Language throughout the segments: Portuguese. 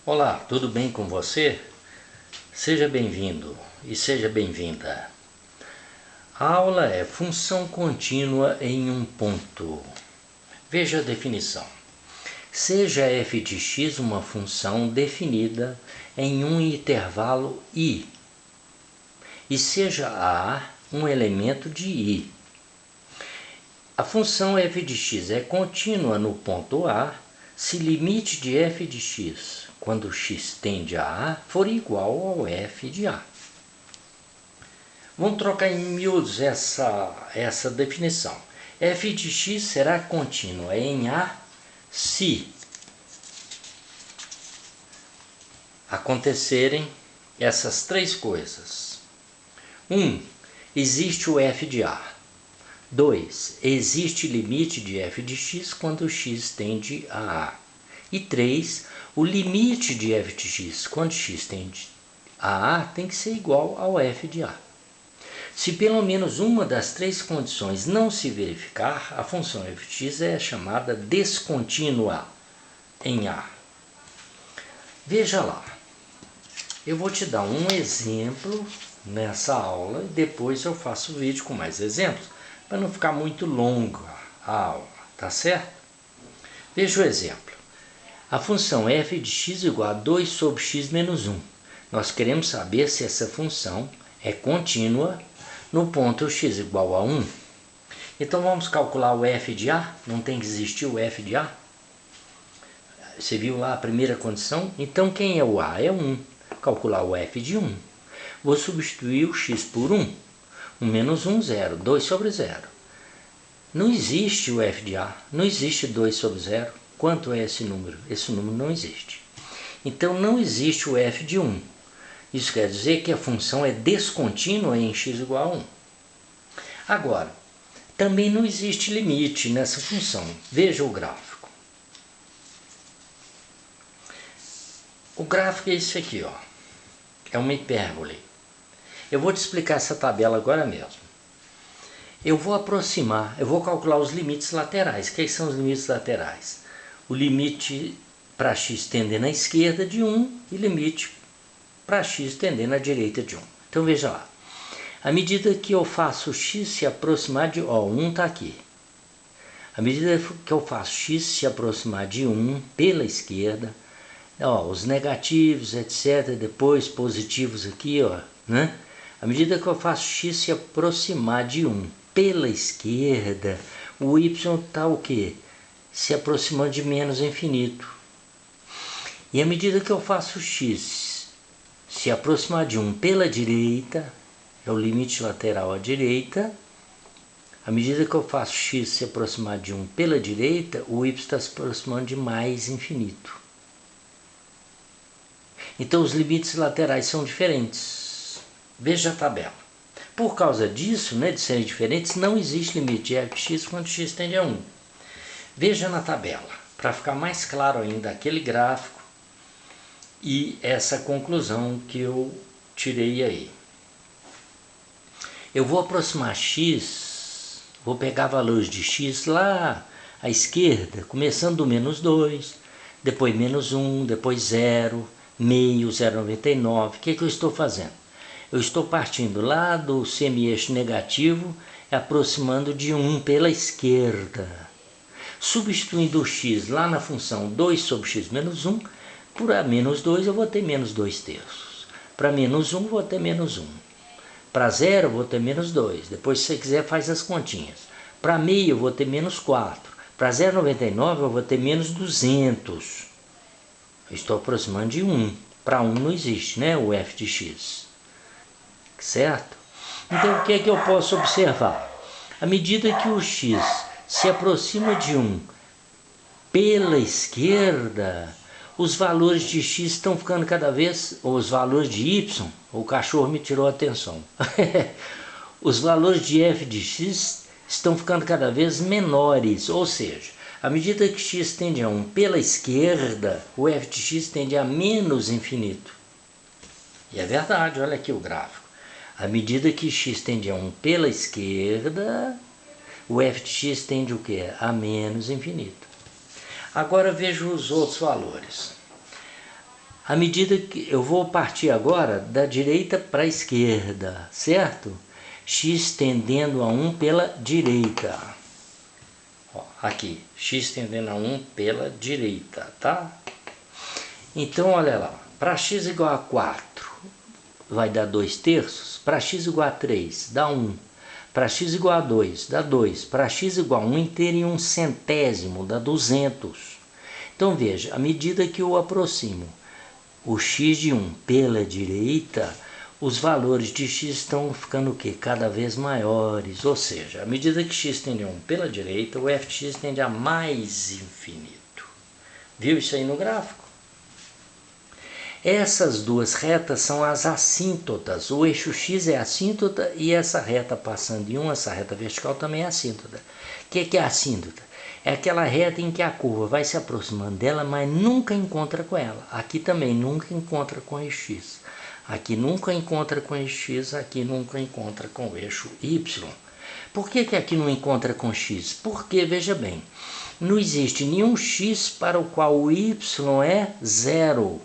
Olá, tudo bem com você? Seja bem-vindo e seja bem-vinda. A aula é função contínua em um ponto. Veja a definição. Seja f de x uma função definida em um intervalo i, e seja a um elemento de i. A função f de x é contínua no ponto A se limite de f de x, quando x tende a for igual ao f de A. Vamos trocar em miúdos essa definição. F de x será contínua em A se acontecerem essas três coisas. 1. Existe o f de A. 2. Existe limite de f de x quando x tende a A. E 3. O limite de f de x quando x tende a A tem que ser igual ao f de A. Se pelo menos uma das três condições não se verificar, a função f de x é chamada descontínua em A. Veja lá, eu vou te dar um exemplo nessa aula e depois eu faço o vídeo com mais exemplos, para não ficar muito longa a aula, tá certo? Veja o exemplo. A função f de x igual a 2 sobre x menos 1. Nós queremos saber se essa função é contínua no ponto x igual a 1. Então vamos calcular o f de a. Não tem que existir o f de a? Você viu lá a primeira condição? Então quem é o a? É 1. Calcular o f de 1. Vou substituir o x por 1. 1 menos 1, 0. 2 sobre 0. Não existe o f de a. Não existe 2 sobre 0. Quanto é esse número? Esse número não existe. Então não existe o f de 1. Isso quer dizer que a função é descontínua em x igual a 1. Agora, também não existe limite nessa função. Veja o gráfico. O gráfico é esse aqui, ó. É uma hipérbole. Eu vou te explicar essa tabela agora mesmo. Eu vou aproximar, eu vou calcular os limites laterais. Quais são os limites laterais? O limite para x tendendo à esquerda de 1 e limite para x tendendo à direita de 1. Então veja lá. À medida que eu faço x se aproximar de... 1 está aqui. À medida que eu faço x se aproximar de 1 pela esquerda, os negativos, etc., depois positivos aqui, né? À medida que eu faço x se aproximar de 1 pela esquerda, o y está o quê? Se aproximando de menos infinito. E à medida que eu faço x se aproximar de 1 pela direita, é o limite lateral à direita, à medida que eu faço x se aproximar de 1 pela direita, o y está se aproximando de mais infinito. Então os limites laterais são diferentes. Veja a tabela. Por causa disso, de serem diferentes, não existe limite de f de x quando x tende a 1. Veja na tabela, para ficar mais claro ainda aquele gráfico e essa conclusão que eu tirei aí. Eu vou aproximar x, vou pegar valores de x lá à esquerda, começando do menos 2, depois menos 1, depois 0, meio, 0,99. O que eu estou fazendo? Eu estou partindo lá do semi-eixo negativo e aproximando de 1 pela esquerda. Substituindo o x lá na função 2 sobre x menos 1, por a menos 2 eu vou ter menos 2 terços. Para menos 1 vou ter menos 1. Para 0 eu vou ter menos 2. Depois, se você quiser, faz as continhas. Para meio eu vou ter menos 4. Para 0,99 eu vou ter menos 200. Eu estou aproximando de 1. Para 1 não existe, o f de x. Certo? Então o que é que eu posso observar? À medida que o x se aproxima de 1 pela esquerda, os valores de x estão ficando cada vez... Os valores de y, o cachorro me tirou a atenção. Os valores de f de x estão ficando cada vez menores, ou seja, à medida que x tende a 1 pela esquerda, o f de x tende a menos infinito. E é verdade, olha aqui o gráfico. À medida que x tende a 1 pela esquerda, o f de x tende o quê? A menos infinito. Agora veja os outros valores. À medida que eu vou partir agora da direita para a esquerda, certo? X tendendo a 1 pela direita. Ó, aqui, x tendendo a 1 pela direita, tá? Então, olha lá, para x igual a 4, vai dar 2/3. Para x igual a 3, dá 1. Para x igual a 2, dá 2. Para x igual a 1 inteiro e 1 centésimo, dá 200. Então, veja, à medida que eu aproximo o x de 1 pela direita, os valores de x estão ficando o quê? Cada vez maiores. Ou seja, à medida que x tende a 1 pela direita, o f de x tende a mais infinito. Viu isso aí no gráfico? Essas duas retas são as assíntotas. O eixo x é assíntota e essa reta passando em 1, essa reta vertical também é assíntota. O que é assíntota? É aquela reta em que a curva vai se aproximando dela, mas nunca encontra com ela. Aqui também nunca encontra com o eixo x. Aqui nunca encontra com o eixo x, aqui nunca encontra com o eixo y. Por que aqui não encontra com x? Porque, veja bem, não existe nenhum x para o qual o y é 0.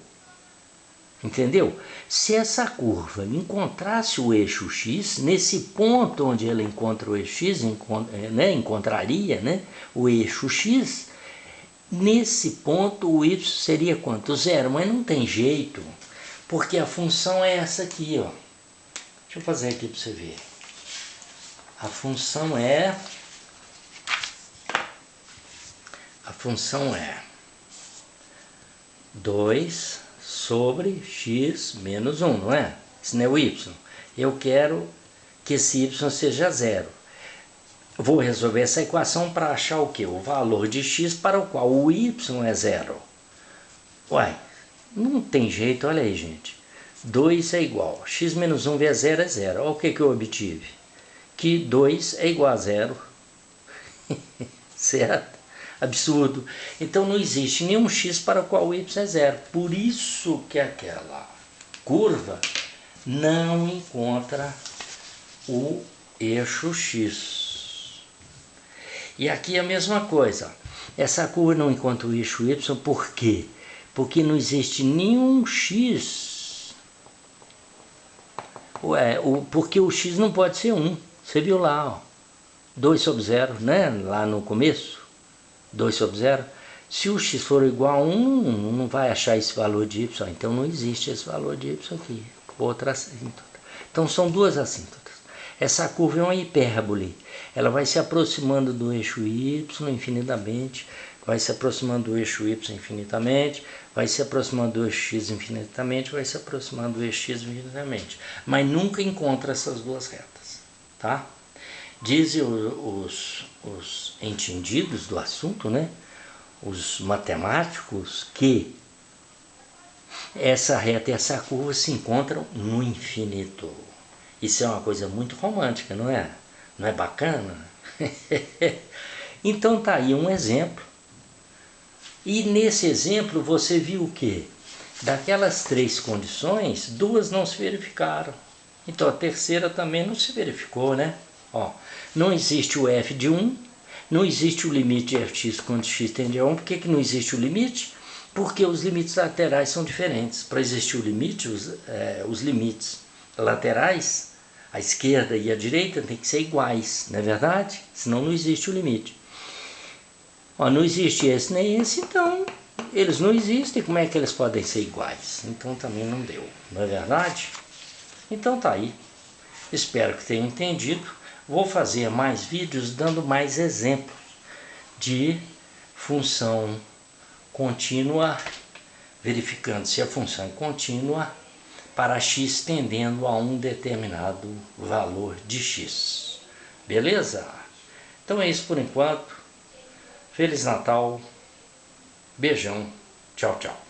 Entendeu? Se essa curva encontrasse o eixo x, nesse ponto onde ela encontra o eixo x, encontraria o eixo x, nesse ponto o y seria quanto? 0, mas não tem jeito, porque a função é essa aqui, ó. Deixa eu fazer aqui para você ver. A função é 2 sobre x menos 1, não é? Isso não é o y. Eu quero que esse y seja 0. Vou resolver essa equação para achar o quê? O valor de x para o qual o y é 0. Uai, não tem jeito, olha aí, gente. 2 é igual, x menos 1 vezes 0 é 0. Olha o que eu obtive. Que 2 é igual a 0. Certo? Absurdo. Então não existe nenhum x para o qual o y é 0. Por isso que aquela curva não encontra o eixo x. E aqui a mesma coisa. Essa curva não encontra o eixo y, por quê? Porque não existe nenhum x. Porque o x não pode ser 1. Você viu lá, ó. 2 sobre 0, né? Lá no começo. 2 sobre 0. Se o x for igual a 1, não vai achar esse valor de y. Então não existe esse valor de y aqui. Outra assíntota. Então são duas assíntotas. Essa curva é uma hipérbole. Ela vai se aproximando do eixo y infinitamente. Vai se aproximando do eixo y infinitamente. Vai se aproximando do eixo x infinitamente. Vai se aproximando do eixo x infinitamente. Mas nunca encontra essas duas retas. Tá? Dizem os entendidos do assunto, né? Os matemáticos, que essa reta e essa curva se encontram no infinito. Isso é uma coisa muito romântica, não é? Não é bacana? Então tá aí um exemplo. E nesse exemplo você viu o quê? Daquelas 3 condições, 2 não se verificaram. Então a terceira também não se verificou, né? Ó, não existe o f de 1, não existe o limite de f de x quando x tende a 1. Por que não existe o limite? Porque os limites laterais são diferentes. Para existir o limite, os limites laterais, a esquerda e a direita, tem que ser iguais, não é verdade? Senão não existe o limite. Ó, não existe esse nem esse, então eles não existem. Como é que eles podem ser iguais? Então também não deu, não é verdade? Então tá aí. Espero que tenham entendido. Vou fazer mais vídeos dando mais exemplos de função contínua, verificando se a função é contínua para x tendendo a um determinado valor de x. Beleza? Então é isso por enquanto. Feliz Natal. Beijão. Tchau, tchau.